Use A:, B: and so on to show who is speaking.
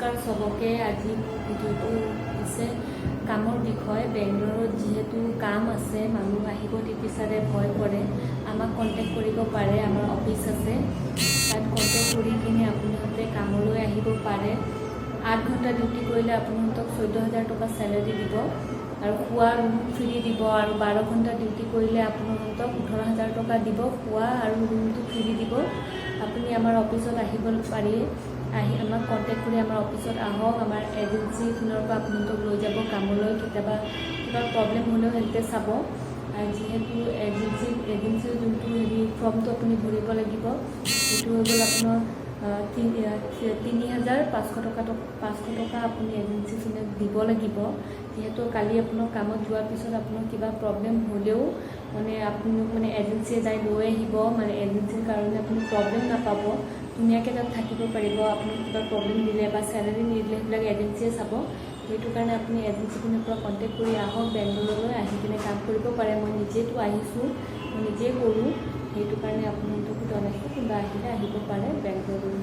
A: নমস্কাৰ সবকে। আজি ভিডিঅ'টো হৈছে কামৰ বিষয়। বেংগলোৰত যিহেতু কাম আছে, মানুহ আহিব নিবিচাৰে, ভয় কৰে, আমাক কণ্টেক্ট কৰিব পাৰে। আমাৰ অফিচ আছে, তাত কণ্টেক্ট কৰি কিনে আপোনালোকে কামলৈ আহিব পাৰে। 8 ঘণ্টা ডিউটি কৰিলে আপোনালোকক 14,000 টকা চেলাৰি দিব আৰু খোৱা ৰুম ফ্ৰী দিব। আৰু 12 ঘণ্টা ডিউটি কৰিলে আপোনালোকক 18,000 টকা দিব, খোৱা আৰু ৰুমটো ফ্ৰী দিব। আপুনি আমাৰ অফিচত আহিব পাৰে, আহি আমাক কণ্টেক্ট কৰি আমাৰ অফিচত আহক। আমাৰ এজেঞ্চি ফালৰ পৰা আপোনালোকক লৈ যাব কামলৈ। কেতিয়াবা কিবা প্ৰব্লেম হ'লেও সিহঁতে চাব। যিহেতু এজেঞ্চিৰ যোনটো ফৰ্মটো আপুনি ভৰিব লাগিব, সেইটো হৈ গ'ল আপোনাৰ 3,500 টকা আপুনি এজেঞ্চিখনক দিব লাগিব। যিহেতু কালি আপোনাৰ কামত যোৱাৰ পিছত আপোনাৰ কিবা প্ৰব্লেম হ'লেও আপুনি এজেঞ্চিয়ে যাই লৈ আহিব। এজেঞ্চিৰ কাৰণে আপুনি প্ৰব্লেম নাপাব, ধুনীয়াকৈ তাত থাকিব পাৰিব। আপোনাৰ কিবা প্ৰব্লেম দিলে বা চেলাৰি নিদিলে সেইবিলাক এজেঞ্চিয়ে চাব। সেইটো কাৰণে আপুনি এজেঞ্চিখনৰ পৰা কণ্টেক্ট কৰি আহক। বেংগলোৰলৈ আহি কিনে কাম কৰিব পাৰে। মই নিজেতো আহিছোঁ, মই নিজেই কৰোঁ। সেইটো কাৰণে আপোনালোকক জনাইছোঁ, কোনোবা আহিলে আহিব পাৰে বেংগলোৰলৈ।